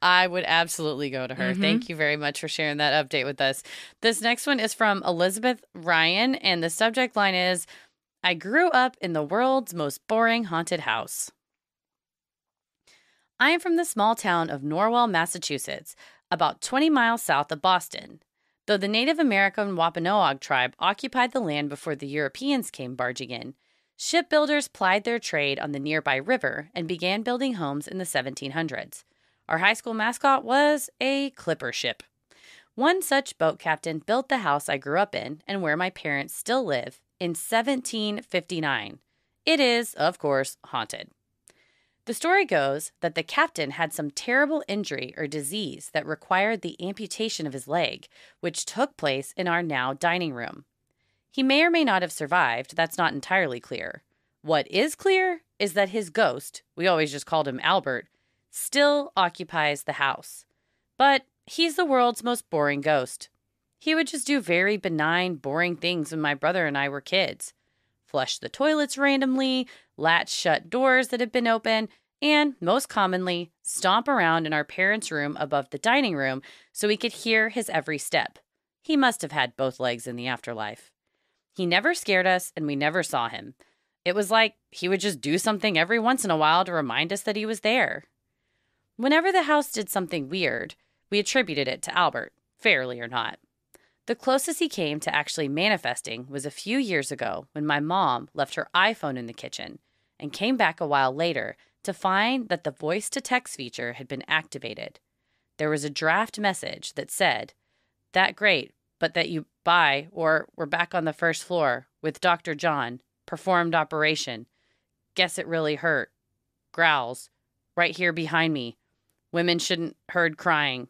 I would absolutely go to her. Thank you very much for sharing that update with us. This next one is from Elizabeth Ryan, and the subject line is, I grew up in the world's most boring haunted house. I am from the small town of Norwell, Massachusetts, about 20 miles south of Boston. Though the Native American Wampanoag tribe occupied the land before the Europeans came barging in, shipbuilders plied their trade on the nearby river and began building homes in the 1700s. Our high school mascot was a clipper ship. One such boat captain built the house I grew up in and where my parents still live in 1759. It is, of course, haunted. The story goes that the captain had some terrible injury or disease that required the amputation of his leg, which took place in our now dining room. He may or may not have survived, that's not entirely clear. What is clear is that his ghost, we always just called him Albert, still occupies the house. But he's the world's most boring ghost. He would just do very benign, boring things when my brother and I were kids. Flush the toilets randomly, latch shut doors that had been open, and, most commonly, stomp around in our parents' room above the dining room so we could hear his every step. He must have had both legs in the afterlife. He never scared us, and we never saw him. It was like he would just do something every once in a while to remind us that he was there. Whenever the house did something weird, we attributed it to Albert, fairly or not. The closest he came to actually manifesting was a few years ago when my mom left her iPhone in the kitchen and came back a while later to find that the voice-to-text feature had been activated. There was a draft message that said, "That great, but that you buy or we're back on the first floor with Dr. John, performed operation. Guess it really hurt. Growls. Right here behind me. Women shouldn't heard crying."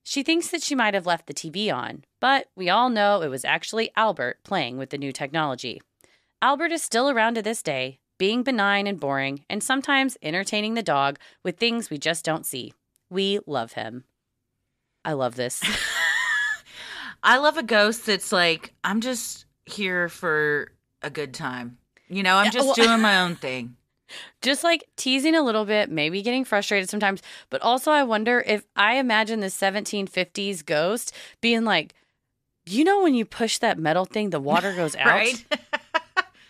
She thinks that she might have left the TV on, but we all know it was actually Albert playing with the new technology. Albert is still around to this day, being benign and boring, and sometimes entertaining the dog with things we just don't see. We love him. I love this. I love a ghost that's like, I'm just here for a good time. You know, I'm just doing my own thing. Just like teasing a little bit, maybe getting frustrated sometimes. But also I wonder if I imagine the 1750s ghost being like, you know, when you push that metal thing, the water goes out. Right?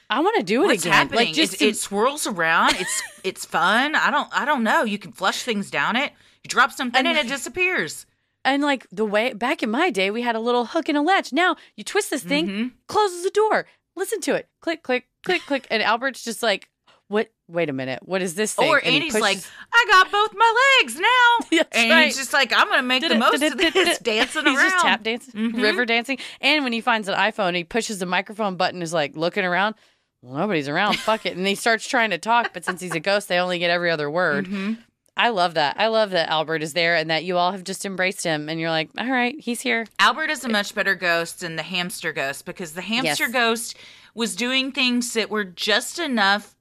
I want to do it What's again. happening? Like just it swirls around. It's fun. I don't know. You can flush things down it. You drop something and it disappears. And like the way back in my day, we had a little hook and a latch. Now you twist this thing, closes the door. Listen to it. Click, click, click, click. And Albert's just like, what? Wait a minute. What is this thing? Or Andy's like, I got both my legs now. That's and right. he's just like, I'm going to make the most of this, dancing around. He's just tap dancing, river dancing. And when he finds an iPhone, he pushes the microphone button, is like looking around. Well, nobody's around. Fuck it. And he starts trying to talk. But since he's a ghost, they only get every other word. I love that. I love that Albert is there and that you all have just embraced him. And you're like, all right, he's here. Albert is a much better ghost than the hamster ghost because the hamster ghost was doing things that were just enough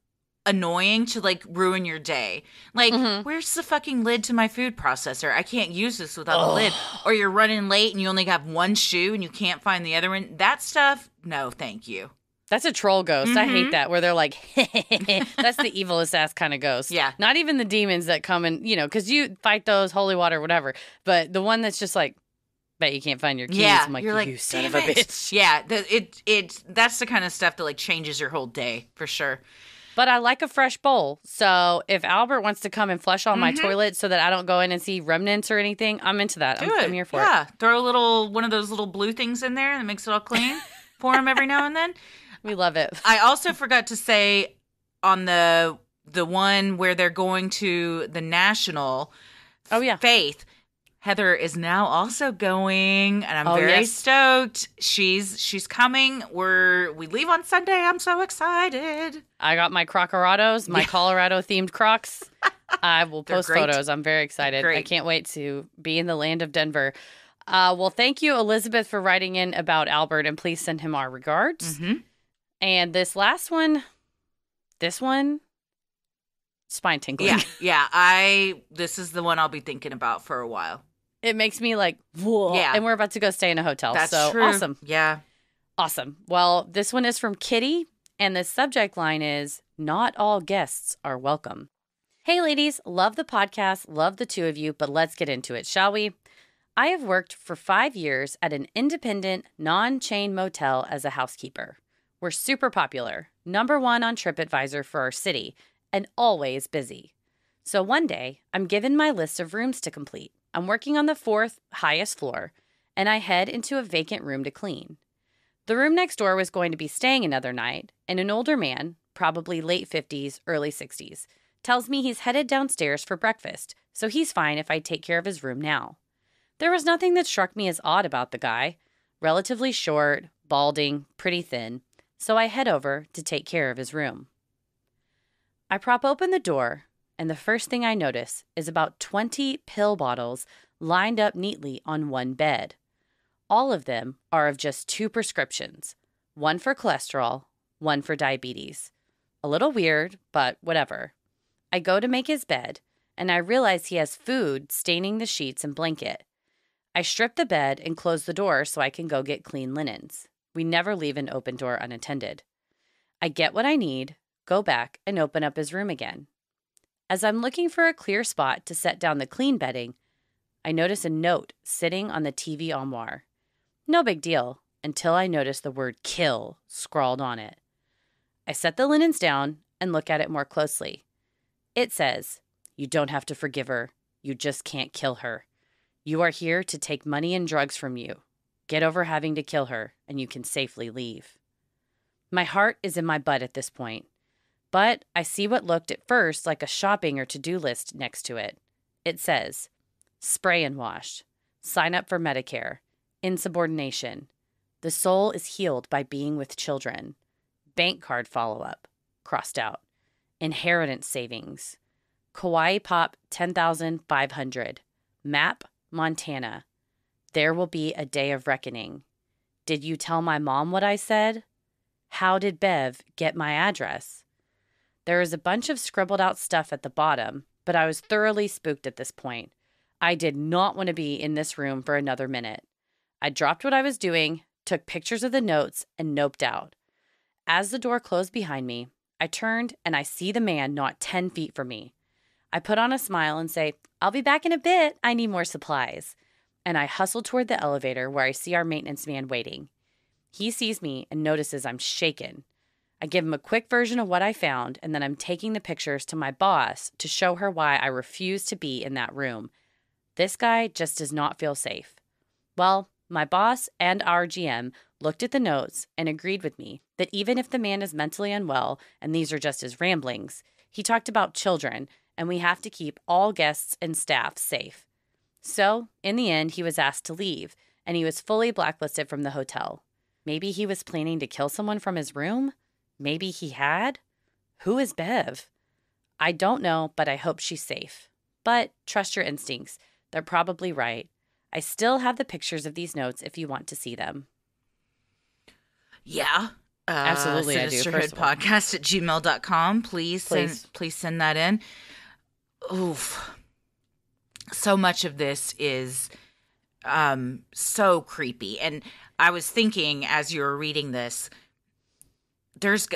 annoying to like ruin your day. Like, where's the fucking lid to my food processor? I can't use this without a lid. Or you're running late and you only have one shoe and you can't find the other one. That stuff, no, thank you. That's a troll ghost. I hate that, where they're like, that's the evilest ass kind of ghost. Yeah. Not even the demons that come and, you know, because you fight those, holy water, whatever. But the one that's just like, bet you can't find your keys. Yeah. I'm like, you're like, you son of a bitch. Yeah. That's the kind of stuff that like changes your whole day for sure. But I like a fresh bowl. So if Albert wants to come and flush all my toilet so that I don't go in and see remnants or anything, I'm into that. I'm here for it. Yeah. Throw one of those little blue things in there that makes it all clean for him every now and then. We love it. I also forgot to say on the one where they're going to the National Faith, Heather is now also going, and I'm very stoked. She's coming. We leave on Sunday. I'm so excited. I got my Crocораdos, my Colorado themed Crocs. I will post photos. I'm very excited. I can't wait to be in the land of Denver. Well, thank you, Elizabeth, for writing in about Albert, and please send him our regards. And this last one, spine tingling. Yeah. This is the one I'll be thinking about for a while. It makes me like, whoa. Yeah. And we're about to go stay in a hotel. That's so true. Awesome. Yeah. Awesome. Well, this one is from Kitty. And the subject line is, "Not all guests are welcome." Hey, ladies, love the podcast, love the two of you, but let's get into it, shall we? I have worked for 5 years at an independent, non-chain motel as a housekeeper. We're super popular, #1 on TripAdvisor for our city, and always busy. So one day, I'm given my list of rooms to complete. I'm working on the 4th highest floor, and I head into a vacant room to clean. The room next door was going to be staying another night, and an older man, probably late 50s, early 60s, tells me he's headed downstairs for breakfast, so he's fine if I take care of his room now. There was nothing that struck me as odd about the guy. Relatively short, balding, pretty thin, so I head over to take care of his room. I prop open the door, and the first thing I notice is about 20 pill bottles lined up neatly on one bed. All of them are of just 2 prescriptions, one for cholesterol, one for diabetes. A little weird, but whatever. I go to make his bed, and I realize he has food staining the sheets and blanket. I strip the bed and close the door so I can go get clean linens. We never leave an open door unattended. I get what I need, go back, and open up his room again. As I'm looking for a clear spot to set down the clean bedding, I notice a note sitting on the TV armoire. No big deal, until I notice the word "kill" scrawled on it. I set the linens down and look at it more closely. It says, "You don't have to forgive her. You just can't kill her. You are here to take money and drugs from you. Get over having to kill her, and you can safely leave." My heart is in my butt at this point, but I see what looked at first like a shopping or to-do list next to it. It says, "Spray and wash. Sign up for Medicare. Insubordination. The soul is healed by being with children. Bank card follow-up. Crossed out. Inheritance savings. Kauai Pop 10,500. Map, Montana. There will be a day of reckoning. Did you tell my mom what I said? How did Bev get my address?" There is a bunch of scribbled out stuff at the bottom, but I was thoroughly spooked at this point. I did not want to be in this room for another minute. I dropped what I was doing, took pictures of the notes, and noped out. As the door closed behind me, I turned and I see the man not 10 feet from me. I put on a smile and say, "I'll be back in a bit. I need more supplies." And I hustle toward the elevator where I see our maintenance man waiting. He sees me and notices I'm shaken. I give him a quick version of what I found, and then I'm taking the pictures to my boss to show her why I refuse to be in that room. This guy just does not feel safe. Well, my boss and our GM looked at the notes and agreed with me that even if the man is mentally unwell and these are just his ramblings, he talked about children, and we have to keep all guests and staff safe. So, in the end, he was asked to leave, and he was fully blacklisted from the hotel. Maybe he was planning to kill someone from his room? Maybe he had? Who is Bev? I don't know, but I hope she's safe. But trust your instincts. They're probably right. I still have the pictures of these notes if you want to see them. Yeah. Absolutely, I do. Sinisterhood podcast at gmail.com. Please send that in. Oof. So much of this is so creepy. And I was thinking as you were reading this,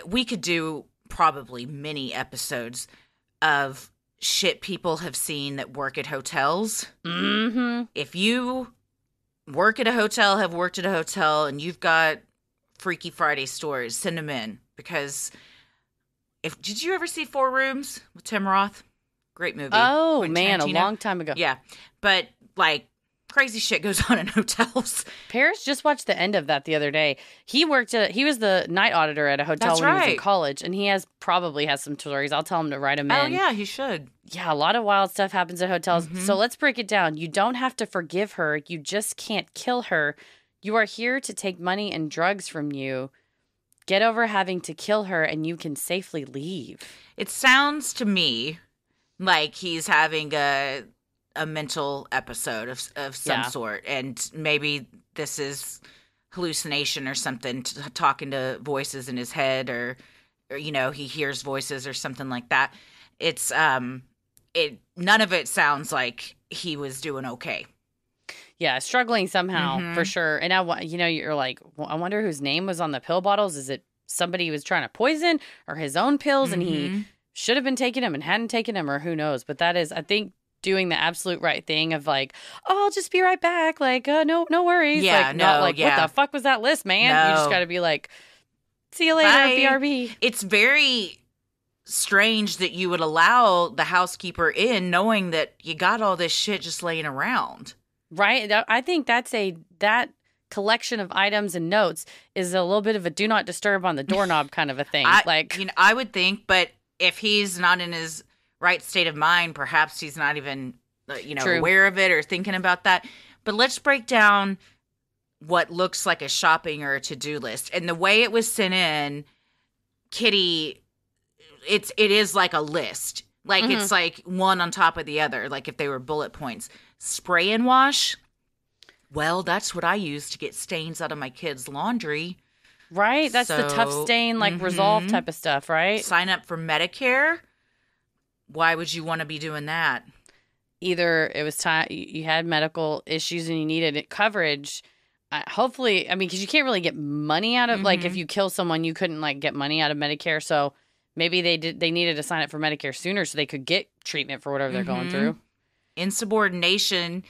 we could do probably many episodes of shit people have seen that work at hotels. Mm-hmm. If you work at a hotel, have worked at a hotel, and you've got Freaky Friday stories, send them in. Because did you ever see 4 Rooms with Tim Roth? Great movie. Oh, Quentin man, Tarantino. a long time ago. Yeah. But, like, crazy shit goes on in hotels. Paris just watched the end of that the other day. He was the night auditor at a hotel when he was in college, and he probably has some stories. I'll tell him to write them in. Oh, yeah, he should. Yeah, a lot of wild stuff happens at hotels. Mm-hmm. So let's break it down. You don't have to forgive her. You just can't kill her. You are here to take money and drugs from you. Get over having to kill her, and you can safely leave. It sounds to me like he's having a mental episode of some sort, and maybe this is hallucination or something, talking to voices in his head, or he hears voices or something like that. It's none of it sounds like he was doing okay. Yeah, struggling somehow for sure. And you're like, well, I wonder whose name was on the pill bottles. Is it somebody was trying to poison or his own pills and he should have been taking them and hadn't taken them, or who knows. But that is, I think, doing the absolute right thing of like, oh, I'll just be right back. Like, no worries. Yeah, like, not like, what the fuck was that list, man? No. You just got to be like, see you later, Bye. BRB. It's very strange that you would allow the housekeeper in knowing that you got all this shit just laying around. Right? I think that collection of items and notes is a little bit of a do not disturb on the doorknob kind of a thing. I would think, but if he's not in his right state of mind, perhaps he's not even, True. aware of it or thinking about that. But let's break down what looks like a shopping or a to-do list. And the way it was sent in, Kitty, it is like a list. Like it's like one on top of the other, like if they were bullet points. Spray and wash. Well, that's what I use to get stains out of my kids' laundry. Right? That's the tough stain, like resolve type of stuff, right? Sign up for Medicare. Why would you want to be doing that? Either it was time you had medical issues and you needed coverage. Hopefully, I mean, because you can't really get money out of, like, if you kill someone, you couldn't, like, get money out of Medicare. So maybe they needed to sign up for Medicare sooner so they could get treatment for whatever they're going through. Insubordination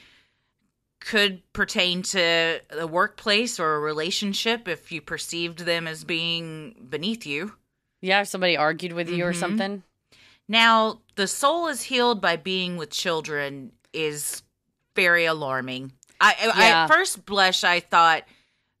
could pertain to the workplace or a relationship if you perceived them as being beneath you. Yeah, if somebody argued with you or something. Now, the soul is healed by being with children is very alarming. At first blush, I thought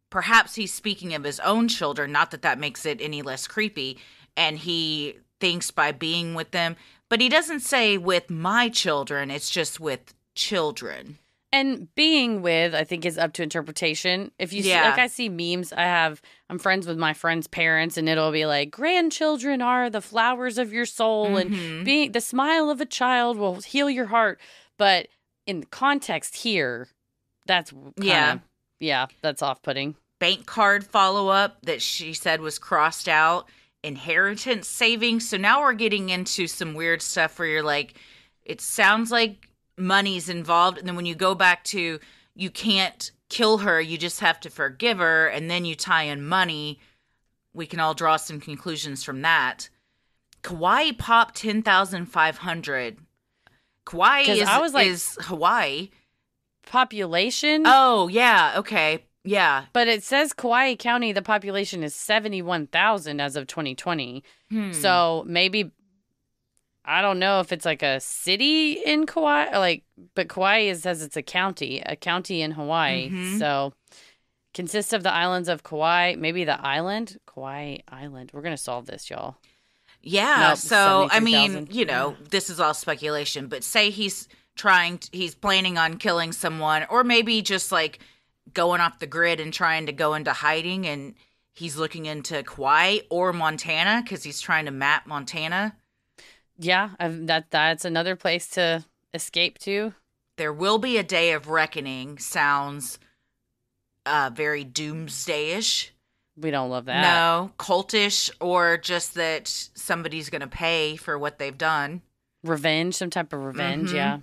perhaps he's speaking of his own children, not that makes it any less creepy, and he thinks by being with them. But he doesn't say with my children, it's just with children. And being with, I think, is up to interpretation. If you see, like, I see memes, I'm friends with my friends' parents, and it'll be like, grandchildren are the flowers of your soul, and being the smile of a child will heal your heart. But in the context here, that's that's off-putting. Bank card follow-up that she said was crossed out. Inheritance savings. So now we're getting into some weird stuff where you're like, it sounds like money's involved, and then when you go back to you can't kill her, you just have to forgive her, and then you tie in money, we can all draw some conclusions from that. Kauai popped 10,500. Kauai is Hawaii. Population? Oh, yeah, okay. Yeah. But it says Kauai County, the population is 71,000 as of 2020. So maybe, I don't know if it's like a city in Kauai, but Kauai says it's a county in Hawaii. So consists of the islands of Kauai, maybe the island, Kauai Island. We're going to solve this, y'all. Yeah. Nope, so, I mean, this is all speculation, but say he's planning on killing someone, or maybe just like going off the grid and trying to go into hiding, and he's looking into Kauai or Montana because he's trying to map Montana. Yeah, that's another place to escape to. There will be a day of reckoning. Sounds very doomsday-ish. We don't love that. No, cultish, or just that somebody's going to pay for what they've done. Revenge, some type of revenge, yeah.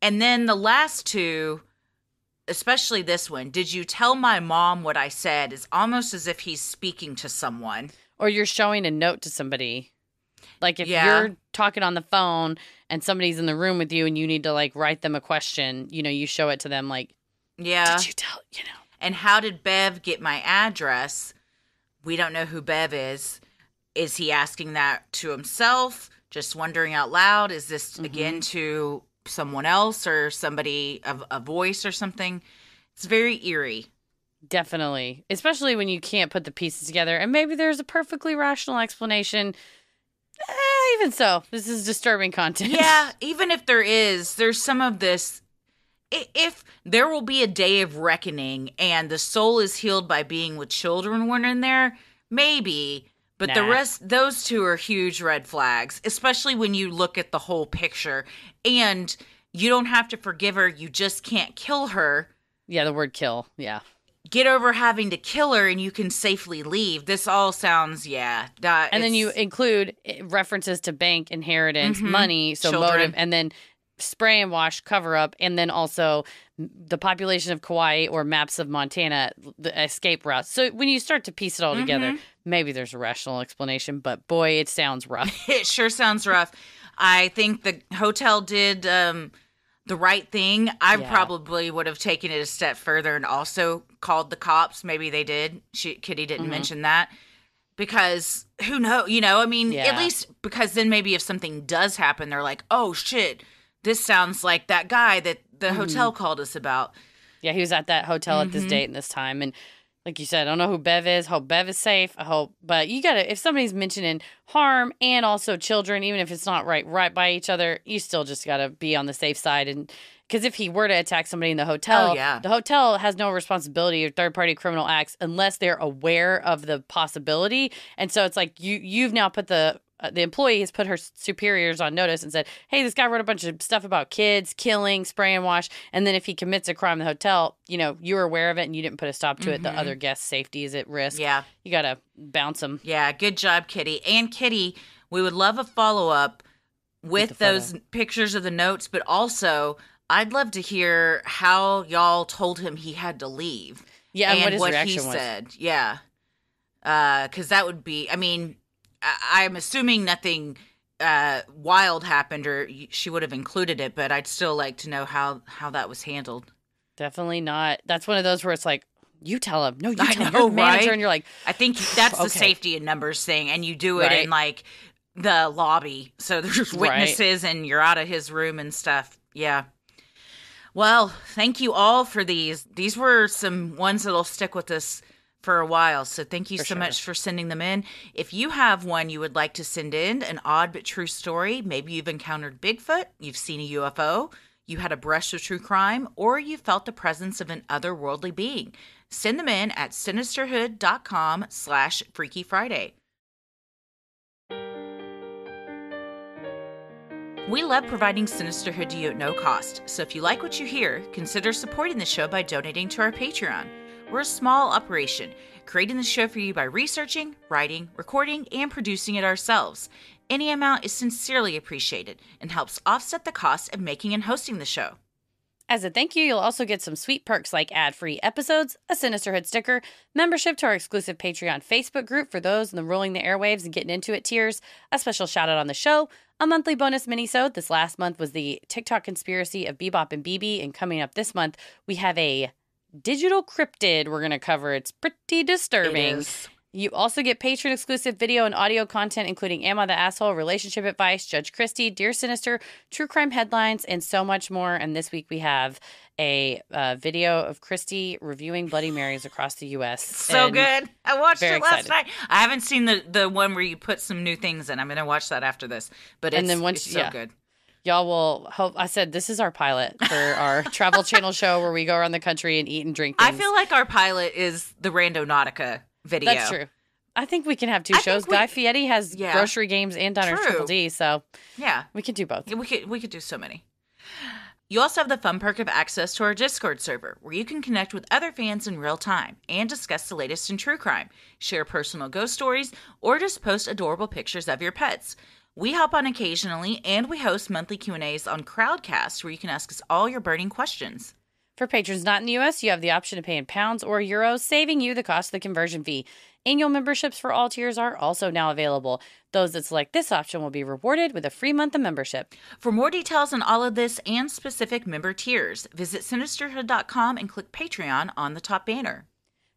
And then the last two, especially this one, did you tell my mom what I said, is almost as if he's speaking to someone. Or you're showing a note to somebody. Like if you're talking on the phone and somebody's in the room with you and you need to like write them a question, you show it to them like, did you tell, And how did Bev get my address? We don't know who Bev is. Is he asking that to himself? Just wondering out loud? Is this again to someone else or somebody, a voice or something? It's very eerie. Definitely. Especially when you can't put the pieces together. And maybe there's a perfectly rational explanation. Even so, this is disturbing content. Yeah, even if there's some of this. If there will be a day of reckoning and the soul is healed by being with children when in there, maybe. But the rest, those two are huge red flags, especially when you look at the whole picture. And you don't have to forgive her. You just can't kill her. Yeah, the word kill. Yeah. Get over having to kill her and you can safely leave. This all sounds, and then you include references to bank, inheritance, money, so children. motive, and then spray and wash, cover up, and then also the population of Kauai or maps of Montana, the escape routes. So when you start to piece it all together, maybe there's a rational explanation, but boy, it sounds rough. It sure sounds rough. I think the hotel did the right thing. I probably would have taken it a step further and also called the cops. Maybe they did. Kitty didn't mention that. Because who knows, I mean, at least because then maybe if something does happen, they're like, oh shit, this sounds like that guy that the hotel called us about. Yeah, he was at that hotel at this date and this time. And like you said, I don't know who Bev is. Hope Bev is safe. I hope. But you got to, if somebody's mentioning harm and also children, even if it's not right by each other, you still just got to be on the safe side. And because if he were to attack somebody in the hotel, the hotel has no responsibility or third-party criminal acts unless they're aware of the possibility. And so it's like you've now put the employee has put her superiors on notice and said, hey, this guy wrote a bunch of stuff about kids, killing, spray and wash. And then if he commits a crime in the hotel, you were aware of it and you didn't put a stop to it. The other guest's safety is at risk. Yeah. You got to bounce them. Yeah, good job, Kitty. And Kitty, we would love a follow-up with those pictures of the notes, but also I'd love to hear how y'all told him he had to leave. Yeah, and what his reaction was. Said. Yeah. Because that would be, I mean, I'm assuming nothing wild happened or she would have included it, but I'd still like to know how that was handled. Definitely not. That's one of those where it's like, you tell him. No, you tell him. You're You're manager, right? and you're like, I think that's the safety in numbers thing, and you do it in like the lobby, so there's witnesses, and you're out of his room and stuff. Yeah. Well, thank you all for these. These were some ones that'll stick with us for a while, so thank you so much for sending them in. If you have one you would like to send in, an odd but true story, maybe you've encountered Bigfoot, you've seen a UFO, you had a brush with true crime, or you felt the presence of an otherworldly being, send them in at sinisterhood.com/Freaky Friday. We love providing Sinisterhood to you at no cost, so if you like what you hear, consider supporting the show by donating to our Patreon. We're a small operation, creating the show for you by researching, writing, recording, and producing it ourselves. Any amount is sincerely appreciated and helps offset the cost of making and hosting the show. As a thank you, you'll also get some sweet perks like ad-free episodes, a Sinisterhood sticker, membership to our exclusive Patreon Facebook group for those in the Rolling the Airwaves and Getting Into It tiers, a special shout-out on the show, a monthly bonus mini-sode. This last month was the TikTok conspiracy of Bebop and BB, and coming up this month, we have a digital cryptid we're going to cover. It's pretty disturbing. It is. You also get Patreon-exclusive video and audio content, including Am I the Asshole, Relationship Advice, Judge Christie, Dear Sinister, True Crime Headlines, and so much more. And this week we have a video of Christie reviewing Bloody Marys across the U.S. So good. I watched it last excited. night. I haven't seen the one where you put some new things in. I'm going to watch that after this. But it's so good. Y'all will hope. I said this is our pilot for our Travel Channel show where we go around the country and eat and drink things. I feel like our pilot is the Randonautica video. That's true. I think we can have two shows. Guy Fieri has grocery games and Diners Triple D, so we can do both. We could do so many. You also have the fun perk of access to our Discord server, where you can connect with other fans in real time and discuss the latest in true crime, share personal ghost stories, or just post adorable pictures of your pets. We hop on occasionally, and we host monthly Q&As on Crowdcast, where you can ask us all your burning questions. For patrons not in the U.S., you have the option to pay in pounds or euros, saving you the cost of the conversion fee. Annual memberships for all tiers are also now available. Those that select this option will be rewarded with a free month of membership. For more details on all of this and specific member tiers, visit Sinisterhood.com and click Patreon on the top banner.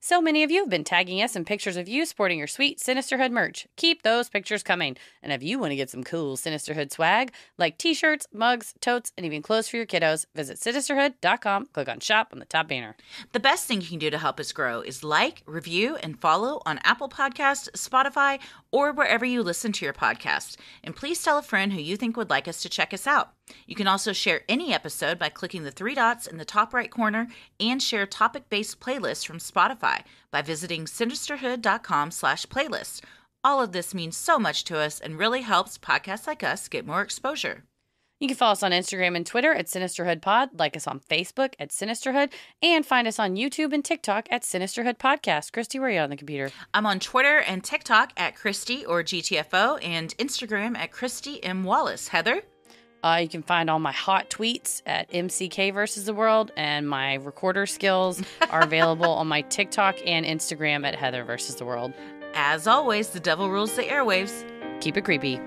So many of you have been tagging us in pictures of you sporting your sweet Sinisterhood merch. Keep those pictures coming. And if you want to get some cool Sinisterhood swag, like t-shirts, mugs, totes, and even clothes for your kiddos, visit Sinisterhood.com, click on shop on the top banner. The best thing you can do to help us grow is like, review, and follow on Apple Podcasts, Spotify, or wherever you listen to your podcast. And please tell a friend who you think would like us to check us out. You can also share any episode by clicking the three dots in the top right corner and share topic-based playlists from Spotify by visiting Sinisterhood.com/playlist. All of this means so much to us and really helps podcasts like us get more exposure. You can follow us on Instagram and Twitter at SinisterhoodPod, like us on Facebook at Sinisterhood, and find us on YouTube and TikTok at Sinisterhood Podcast. Christy, where are you on the computer? I'm on Twitter and TikTok at Christy or GTFO and Instagram at Christy M. Wallace. Heather? You can find all my hot tweets at MCK versus the world, and my recorder skills are available on my TikTok and Instagram at Heather versus the world. As always, the devil rules the airwaves. Keep it creepy.